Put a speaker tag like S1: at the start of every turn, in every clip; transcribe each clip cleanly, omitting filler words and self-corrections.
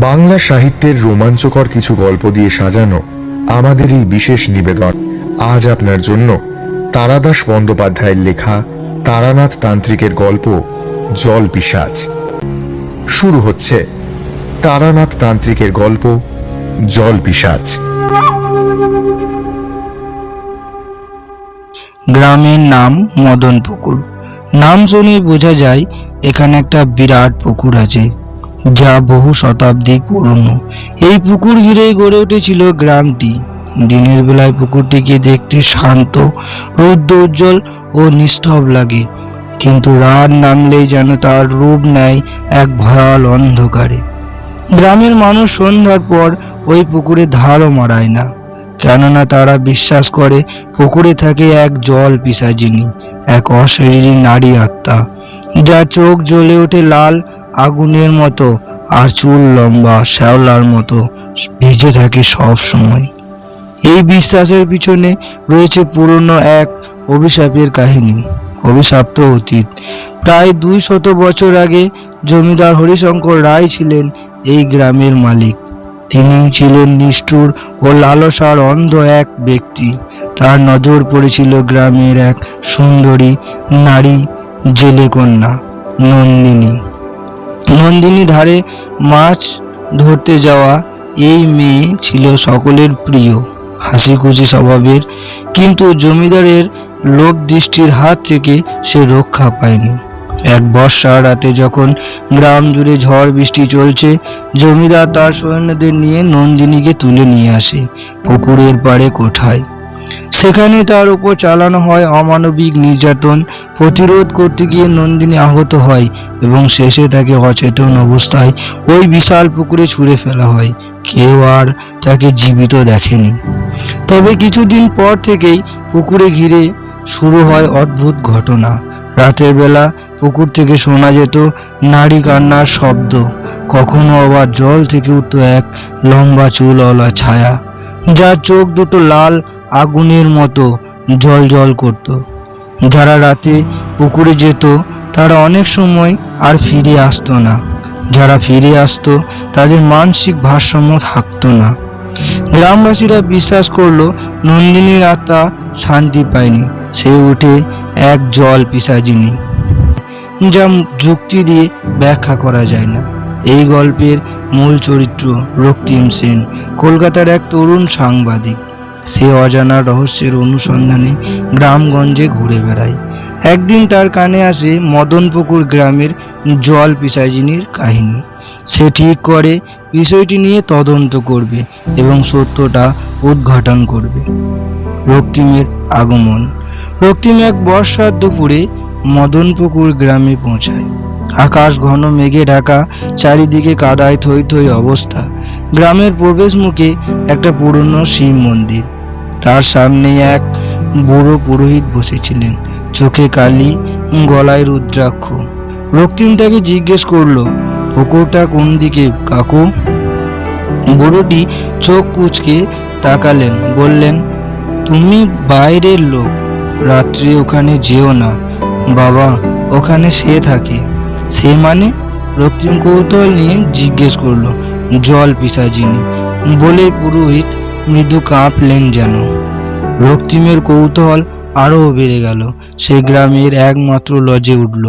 S1: বাংলা সাহিত্যের রোমাঞ্চকর কিছু গল্প দিয়ে সাজানো আমাদের এই বিশেষ নিবেদন আজ আপনার জন্য তারাদাস বন্দ্যোপাধ্যায়ের লেখা তারানাথ তান্ত্রিকের গল্প জল পিশাচ। শুরু হচ্ছে তারানাথ তান্ত্রিকের গল্প জল পিশাচ।
S2: গ্রামের নাম মদনপুকুর। নাম শুনে বোঝা যায় এখানে একটা বিরাট পুকুর আছে, যা বহু শতাব্দী পুরনো। এই পুকুর ঘিরেই গড়ে উঠেছিল গ্রামটি। দিনের বেলায় পুকুরটিকে দেখতে শান্ত, রৌদ্র উজ্জ্বল ও নিস্তব লাগে, কিন্তু রাত নামলেই যেন তার রূপ নেয় এক ভয়াল অন্ধকারে। গ্রামের মানুষ সন্ধ্যার পর ওই পুকুরে ধারও মারায় না, কেননা তারা বিশ্বাস করে পুকুরে থাকে এক জল পিশাচিনী, এক অশরীরী নারী আত্মা, যার চোখ জ্বলে ওঠে লাল আগুনের মতো আর চুল লম্বা শ্যাওলার মতো ভিজে থাকে সব সময়। এই বিশ্বাসের পিছনে রয়েছে পুরনো এক অভিশাপের কাহিনী, অভিশপ্ত অতীত। প্রায় 200 বছর আগে জমিদার হরিশঙ্কর রায় ছিলেন এই গ্রামের মালিক। তিনি ছিলেন নিষ্ঠুর ও লালসার অন্ধ এক ব্যক্তি। তার নজর পড়েছিল গ্রামের এক সুন্দরী নারী জেলে কন্যা নন্দিনী। নন্দিনী ধারে মাছ ধরতে যাওয়া এই মেয়ে ছিল সকলের প্রিয়, হাসিখুশি স্বভাবের, কিন্তু জমিদারের লোভ দৃষ্টির হাত থেকে সে রক্ষা পায়নি। এক বর্ষার রাতে যখন গ্রাম জুড়ে ঝড় বৃষ্টি চলছে, জমিদার তার সৈন্যদের নিয়ে নন্দিনীকে তুলে নিয়ে আসে পুকুরের পাড়ে কোঠায়। সেখানে তার উপর চালানো হয় অমানবিক নির্যাতন। প্রতিরোধ করতে গিয়ে নন্দিনী আহত হয় এবং শেষে তাকে অচেতন অবস্থায় ওই বিশাল পুকুরে ছুঁড়ে ফেলা হয়। কেউ আর তাকে জীবিত দেখেনি। তবে কিছুদিন পর থেকেই পুকুরে ঘিরে শুরু হয় অদ্ভুত ঘটনা। রাতের বেলা পুকুর থেকে শোনা যেত নারী কান্নার শব্দ, কখনো আবার জল থেকে উঠত এক লম্বা চুলওয়ালা ছায়া, যার চোখ দুটো লাল আগুনের মতো জ্বল করত। যারা রাতে পুকুরে যেত তারা অনেক সময় আর ফিরে আসতো না। যারা ফিরে আসতো তাদের মানসিক ভারসাম্য থাকতো না। গ্রামবাসীরা বিশ্বাস করলো নন্দিনীর আত্মা শান্তি পায়নি, সে উঠে এক জল পিশাচিনী, যা যুক্তি দিয়ে ব্যাখ্যা করা যায় না। এই গল্পের মূল চরিত্র রক্তিম সেন, কলকাতার এক তরুণ সাংবাদিক। সে অজানা রহস্যের অনুসন্ধানে গ্রামগঞ্জে ঘুরে বেড়ায়। একদিন তার কানে আসে মদনপুকুর গ্রামের জল পিশাচিনীর কাহিনী। সে ঠিক করে বিষয়টি নিয়ে তদন্ত করবে এবং সত্যটা উদ্ঘাটন করবে। রক্তিমের আগমন। রক্তিম এক বর্ষার দুপুরে মদনপুকুর গ্রামে পৌঁছায়। আকাশ ঘন মেঘে ঢাকা, চারিদিকে কাদায় থই থই অবস্থা। গ্রামের প্রবেশ মুখে একটা পুরনো শিব মন্দির। তার সামনে এক বুড়ো পুরোহিত বসেছিলেন, চোখে কালি, গলায় রুদ্রাক্ষ। রক্তিম তাকে জিজ্ঞেস করলো, পুকুরটা কোন দিকে কাকু? বুড়োটি চোখ কুঁচকে তাকালেন, বললেন, তুমি বাইরের লোক, রাত্রে ওখানে যেও না বাবা, ওখানে সে থাকে। সে মানে? রক্তিম কৌতূহল নিয়ে জিজ্ঞেস করলো। জল পিশাচিনী বলে পুরোহিত মৃদু কাঁপলেন যেন। রক্তিমের কৌতূহল আরও বেড়ে গেল। সে গ্রামের একমাত্র লজে উঠল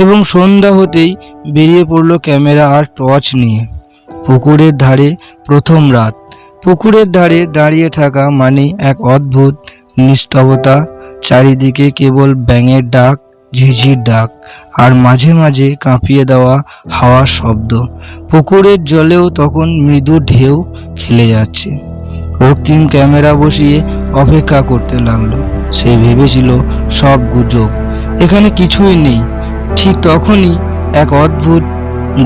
S2: এবং সন্ধ্যা হতেই বেরিয়ে পড়ল ক্যামেরা আর টর্চ নিয়ে। পুকুরের ধারে প্রথম রাত। পুকুরের ধারে দাঁড়িয়ে থাকা মানে এক অদ্ভুত নিস্তবতা। চারিদিকে কেবল ব্যাঙের ডাক, ঝিঝির ডাক আর মাঝে মাঝে কাঁপিয়ে দেওয়া হাওয়ার শব্দ। পুকুরের জলেও তখন মৃদু ঢেউ খেলে যাচ্ছে। রক্তিম ক্যামেরা বসিয়ে অপেক্ষা করতে লাগলো। সে ভেবেছিল সব গুজব, এখানে কিছুই নেই। ঠিক তখনই এক অদ্ভুত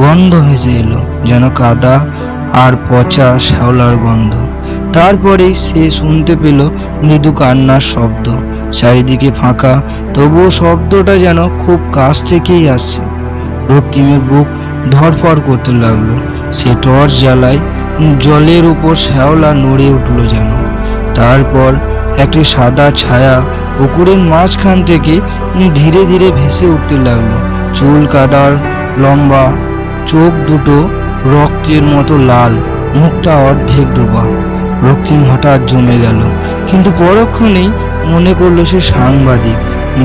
S2: গন্ধ ভেসে এলো, যেন কাদা আর পচা শ্যাওলার গন্ধ। তারপরেই সে শুনতে পেল মৃদু কান্নার শব্দ। চারিদিকে ফাঁকা, তবুও শব্দটা যেন খুব কাছ থেকেই আসছে। রক্তিমের বুক ধড়ফড় করতে লাগলো। সে টর্চ জ্বালায়, জলের উপর শ্যাওলা নড়ে উঠল যেন। তারপর একটি সাদা ছায়া পুকুরের মাঝখান থেকে ধীরে ধীরে ভেসে উঠতে লাগলো। চুল কাদার, লম্বা, চোখ দুটো রক্তের মতো লাল, মুখটা অর্ধেক ডোবা। রক্তিম হঠাৎ জমে গেল, কিন্তু পরক্ষণেই মনে করলো সে সাংবাদিক,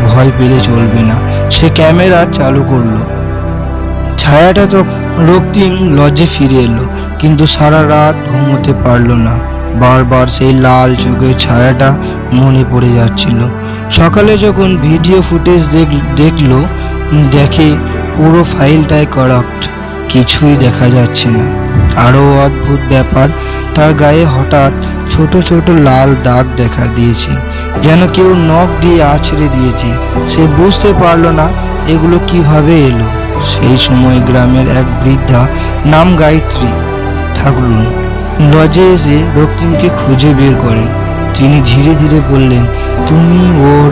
S2: ভয় পেলে চলবে না। সে ক্যামেরা চালু করলো। ছায়াটা তো রক্তিম লজ্জে ফিরে এলো, কিন্তু সারা রাত ঘুমোতে পারল না। বারবার সেই লাল চোখের ছায়াটা মনে পড়ে যাচ্ছিল। সকালে যখন ভিডিও ফুটেজ দেখলো, দেখে পুরো ফাইলটাই করাপ্ট, কিছুই দেখা যাচ্ছে না। আরও অদ্ভুত ব্যাপার, তার গায়ে হঠাৎ ছোট ছোট লাল দাগ দেখা দিয়েছে, যেন কেউ নখ দিয়ে আছড়ে দিয়েছে। সে বুঝতে পারল না এগুলো কিভাবে এলো। সেই সময় গ্রামের এক বৃদ্ধা, নাম গায়ত্রী ঠাকুরুন, লজে এসে রক্তিমকে খুঁজে বের করেন। তিনি ধীরে ধীরে বললেন, তুমি ওর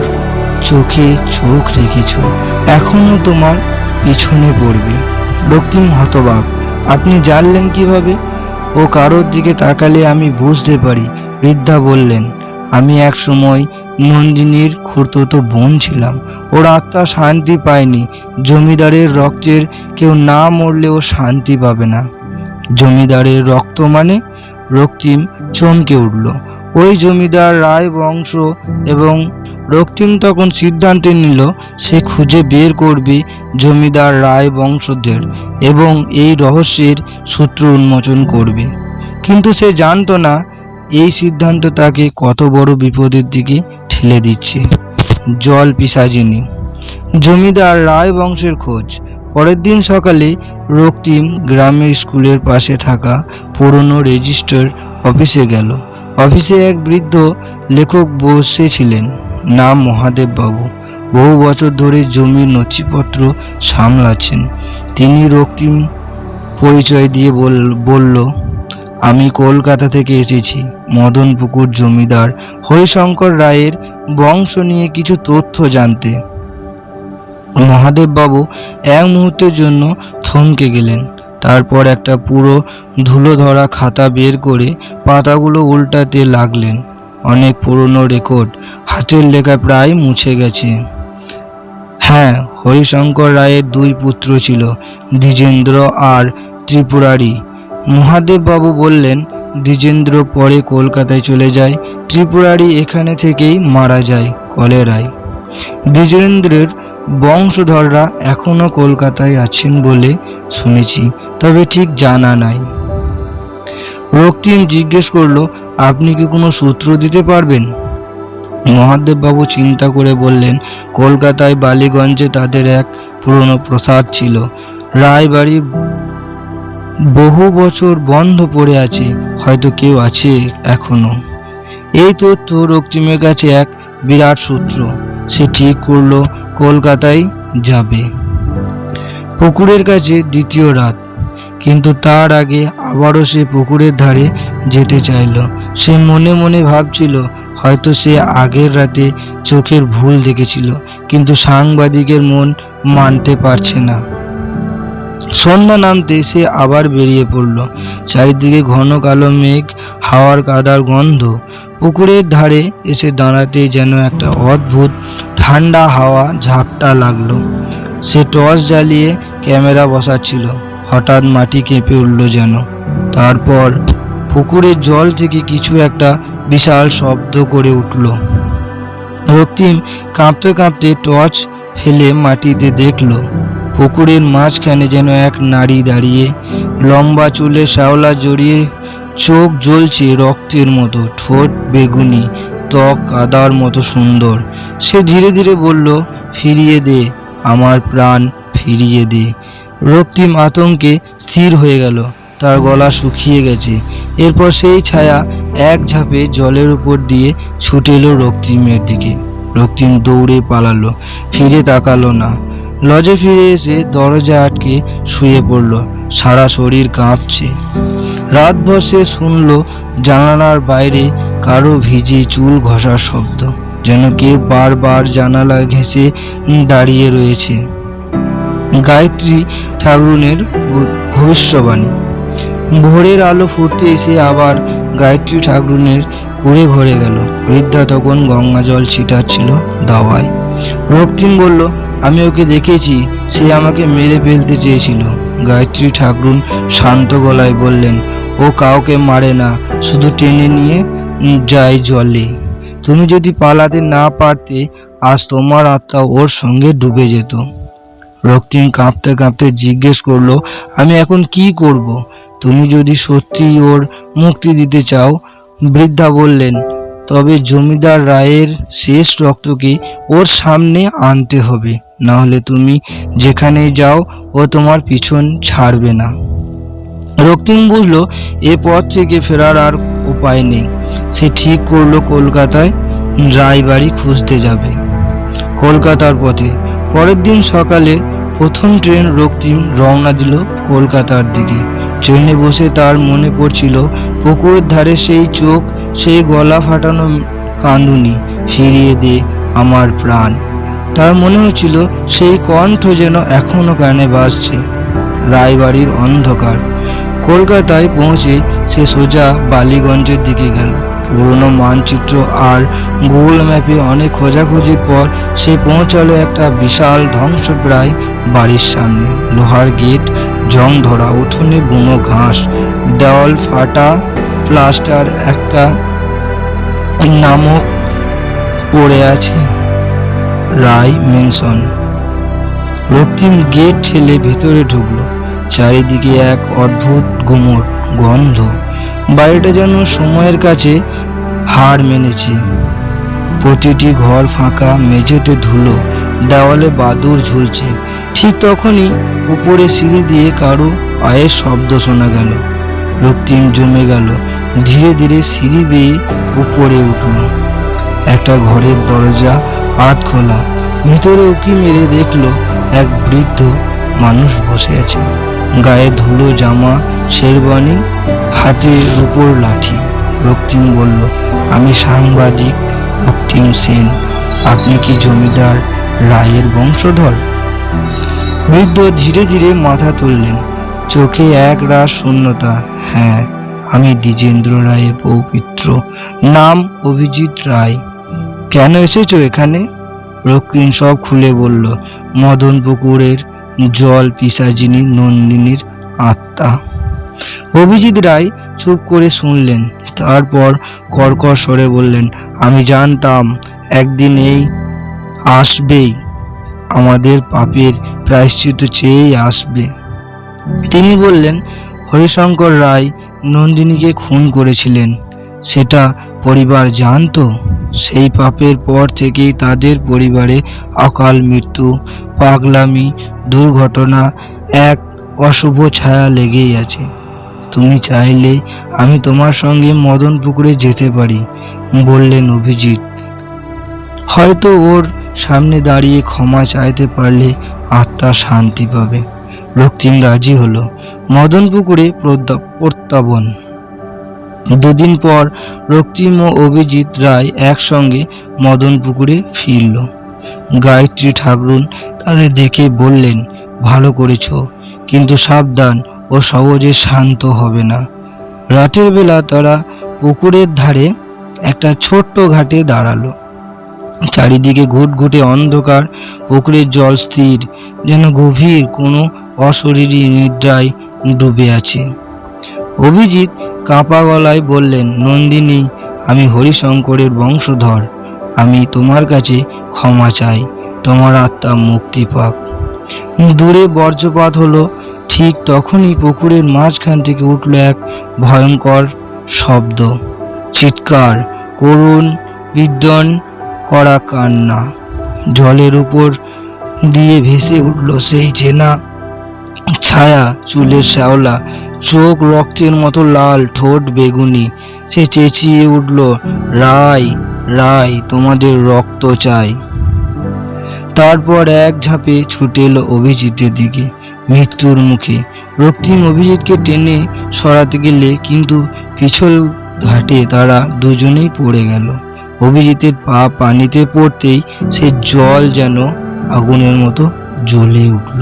S2: চোখে চোখ রেখেছ, এখনো তোমার পিছনে পড়বে। রক্তিম হতবাক, আপনি জানলেন কিভাবে? ও কারোর দিকে তাকালে আমি বুঝতে পারি। বৃদ্ধা বললেন, আমি এক সময় নন্দিনীর খুড়তুতো বোন ছিলাম। ওর আত্মা শান্তি পায়নি। জমিদারের রক্তের কেউ না মরলেও শান্তি পাবে না। জমিদারের রক্ত মানে? রক্তিম চমকে উঠল। ওই জমিদার রায় বংশ। এবং রক্তিম তখন সিদ্ধান্ত নিল সে খুঁজে বের করবে জমিদার রায় বংশধর এবং এই রহস্যের সূত্র উন্মোচন করবে। কিন্তু সে জানতো না এই সিদ্ধান্ত তাকে কত বড় বিপদের দিকে ঠেলে দিচ্ছে। জল পিশাচিনী, জমিদার রায় বংশের খোঁজ। পরের দিন সকালে রক্তিম গ্রামের স্কুলের পাশে থাকা পুরনো রেজিস্টার অফিসে গেল। অফিসে এক বৃদ্ধ লেখক বসেছিলেন, নাম মহাদেব বাবু। বহু বছর ধরে জমির নথিপত্র সামলাচ্ছেন। তিনি রক্তিম পরিচয় দিয়ে বলল, আমি কলকাতা থেকে এসেছি মদনপুকুর জমিদার হরিশঙ্কর রায়ের বংশ নিয়ে কিছু তথ্য জানতে। মহাদেব বাবু এক মুহূর্তের জন্য থমকে গেলেন। তারপর একটা পুরো ধুলো ধরা খাতা বের করে পাতাগুলো উল্টাতে লাগলেন। অনেক পুরনো রেকর্ড, হাতের লেখা প্রায় মুছে গেছে। হ্যাঁ, হরিশঙ্কর রায়ের দুই পুত্র ছিল, দ্বিজেন্দ্র আর ত্রিপুরারি। মহাদেব বাবু বললেন, দ্বিজেন্দ্র পরে কলকাতায় চলে যায়, ত্রিপুরারি এখানে থেকেই মারা যায় কলেরায়। দ্বিজেন্দ্রের বংশধররা এখনো কলকাতায় আছেন বলে শুনেছি, তবে ঠিক জানা নাই। রক্তিম জিজ্ঞেস করলো, আপনি কি কোনো সূত্র দিতে পারবেন? মহাদেব বাবু চিন্তা করে বললেন, কলকাতায় বালিগঞ্জে তাদের এক পুরনো প্রসাদ ছিল। রায়বাড়ি বহু বছর বন্ধ পড়ে আছে, হয়তো কেউ আছে এখনো। এই তথ্য রক্তিমের কাছে এক বিরাট সূত্র। সে ঠিক করলো কলকাতায় যাবে। পুকুরের কাছে দ্বিতীয় রাত, কিন্তু তার আগে আবারও সে পুকুরের ধারে যেতে চাইল। সে মনে মনে ভাবছিল, হয়তো সে আগের রাতে চোখের ভুল দেখেছিল, কিন্তু সাংবাদিকের মন মানতে পারছে না। সন্ধ্যা নামতে সে আবার বেরিয়ে পড়ল। চারিদিকে ঘন কালো মেঘ, হাওয়ার কাদার গন্ধ। পুকুরের ধারে এসে দাঁড়াতে যেন একটা অদ্ভুত ঠান্ডা হাওয়া ঝাপটা লাগলো। সে টর্চ জ্বালিয়ে ক্যামেরা বসাচ্ছিল। হঠাৎ মাটি কেঁপে উঠল যেন। তারপর পুকুরের জল থেকে কিছু একটা বিশাল শব্দ করে উঠল। রক্তিম কাঁপতে কাঁপতে টর্চ ফেলে মাটিতে দেখল, পুকুরের মাঝখানে যেন এক নারী দাঁড়িয়ে, লম্বা চুলে শ্যাওলা জড়িয়ে, চোখ জ্বলছে রক্তের মতো, ঠোঁট বেগুনি, ত্বক কাদার মতো সুন্দর। সে ধীরে ধীরে বলল, ফিরিয়ে দে আমার প্রাণ, ফিরিয়ে দে। রক্তিম আতঙ্কে স্থির হয়ে গেল, তার গলা শুকিয়ে গেছে। এরপর সেই ছায়া এক ঝাঁপে জলের উপর দিয়ে ছুটে এলো রক্তিমের দিকে। রক্তিম দৌড়ে পালালো, ফিরে তাকালো না। লজে ফিরে এসে দরজা আটকে শুয়ে পড়ল, সারা শরীর কাঁপছে। রাতভর সে শুনল জানালার বাইরে কারো ভিজে চুল ঘষার শব্দ, যেন কেউ বারবার জানালা ঘেঁষে দাঁড়িয়ে রয়েছে। গায়ত্রী ঠাকুরুনের ভবিষ্যবাণী। ভোরের আলো ফুটতে এসে আবার গায়ত্রী ঠাকুরুনের কুড়ে ভরে গেল। বৃদ্ধা তখন গঙ্গা জল ছিটাচ্ছিল দাওয়ায়। রক্তিম বলল, আমি ওকে দেখেছি, সে আমাকে মেরে ফেলতে চেয়েছিল। গায়ত্রী ঠাকুরুন শান্ত গলায় বললেন, ও কাউকে মারে না, শুধু টেনে নিয়ে যায় জলে। তুমি যদি পালাতে না পারতে আজ তোমার আত্মা ওর সঙ্গে ডুবে যেত। রক্তিম কাঁপতে কাঁপতে জিজ্ঞেস করলো, আমি এখন কি করব? তুমি যদি সত্যি ওর মুক্তি দিতে চাও, বৃদ্ধা বললেন, তবে জমিদার রায়ের শেষ রক্তকে ওর সামনে আনতে হবে, না হলে তুমি যেখানে যাও ও তোমার পিছন ছাড়বে না। রক্তিম বুঝলো এ পথ থেকে ফেরার আর উপায় নেই। সে ঠিক করলো কলকাতায় রায়বাড়ি খুঁজতে যাবে। কলকাতার পথে পরের দিন সকালে প্রথম ট্রেন রক্তিম রওনা দিল কলকাতার দিকে। ট্রেনে বসে তার মনে পড়ছিল পুকুরের ধারে সেই চোখ, সেই গলা ফাটানো কাঁদুনি, ফিরিয়ে দে আমার প্রাণ। তার মনে হচ্ছিল সেই কণ্ঠ যেন এখনো কানে বাজছে। রায়বাড়ির অন্ধকার। কলকাতায় পৌঁছে সে সোজা বালিগঞ্জের দিকে গেল। পুরনো মানচিত্র আর গুগল ম্যাপে অনেক খোঁজাখুঁজির পর সে পৌঁছালো একটা বিশাল ধ্বংসপ্রায় বাড়ির সামনে। লোহার গেট, জং ধরা উঠোনে বুনো ঘাস, দেওয়াল ফাটা, প্লাস্টার, একটা নামক পড়ে আছে, রায় মেনশন। রক্তিম গেট ঠেলে ভেতরে ঢুকলো। চারিদিকে এক অদ্ভুত গুমট গন্ধ। বাড়িটা যেন সময়ের কাছে হার মেনেছে। প্রতিটি ঘর ফাঁকা, মেঝেতে ধুলো, দেওয়ালে বাদুড় ঝুলছে। ঠিক তখনই উপরে সিঁড়ি দিয়ে কারো পায়ের শব্দ শোনা গেল। রক্তিম জমে গেল। ধীরে ধীরে সিঁড়ি বেয়ে উপরে উঠল। একটা ঘরের দরজা আধ খোলা। ভিতরে উকি মেরে দেখলো এক বৃদ্ধ মানুষ বসে আছে। গায়ে ধুলো জামা, শেরবানি, হাতে রূপোর লাঠি। রক্তিম বলল, আমি সাংবাদিক রক্তিম সেন। আপনি কি জমিদার রায়ের বংশধর? বৃদ্ধ ধীরে ধীরে মাথা তুললেন। চোখে এক রাশ শূন্যতা। হ্যাঁ, আমি দ্বিজেন্দ্র রায়ের পৌত্র, নাম অভিজিৎ রায়। কেন এসেছো এখানে? রক্তিম সব খুলে বলল। মদন পুকুরের জল পিশাচিনী নন্দিনীর আত্মা। অভিজিৎ রায় চুপ করে শুনলেন, তারপর কর্কশ স্বরে বললেন, আমি জানতাম একদিন এই আসবেই, আমাদের পাপের প্রায়শ্চিত্ত চেয়েই আসবে। তিনি বললেন, হরিশঙ্কর রায় নন্দিনীকে খুন করেছিলেন, সেটা পরিবার জানতো। সেই পাপের পর থেকেই তাদের পরিবারে অকাল মৃত্যু, পাগলামি, দুর্ঘটনা, এক অশুভ ছায়া লেগেই আছে। তুমি চাইলে আমি তোমার সঙ্গে মদন পুকুরে যেতে পারি, বললেন অভিজিৎ। হয়তো ওর সামনে দাঁড়িয়ে ক্ষমা চাইতে পারলে আত্মা শান্তি পাবে। রক্তিম রাজি হলো। মদন পুকুরে প্রত্যাবন। দুদিন পর রক্তিম ও অভিজিৎ রায় একসঙ্গে মদন পুকুরে ফিরল। গায়ত্রী ঠাকুরুন তাদের দেখে বললেন, ভালো করেছ, কিন্তু সাবধান, ও সহজে শান্ত হবে না। রাতের বেলা তারা পুকুরের ধারে একটা ছোট্ট ঘাটে দাঁড়ালো। চারিদিকে ঘুটঘুটে অন্ধকার। পুকুরের জল স্থির, যেন গভীর কোনো অশরীরী নিদ্রায় ডুবে আছে। অভিজিৎ কাঁপা গলায় বললেন, নন্দিনী, আমি হরিশঙ্করের বংশধর। আমি তোমার কাছে ক্ষমা চাই, তোমার আত্মা মুক্তি পাক। দূরে বজ্রপাত হলো। ঠিক তখনই পুকুরের মাঝখান থেকে উঠল এক ভয়ঙ্কর শব্দ, চিৎকার, করুণ বিদ্যন করা কান্না। জলের উপর দিয়ে ভেসে উঠল সেই চেনা ছায়া, চুলের শ্যাওলা, চোখ রক্তের মতো লাল, ঠোঁট বেগুনি। সে চেঁচিয়ে উঠল, রায়, রায়, তোমাদের রক্ত চাই। তারপর এক ঝাঁপে ছুটে এলো অভিজিতের দিকে, মৃত্যুর মুখে। রক্তিম অভিজিৎকে টেনে সরাতে গেলে কিন্তু পিছল ঘাটে তারা দুজনেই পড়ে গেল। অভিজিতের পা পানিতে পড়তেই সে জল যেন আগুনের মতো জ্বলে উঠল।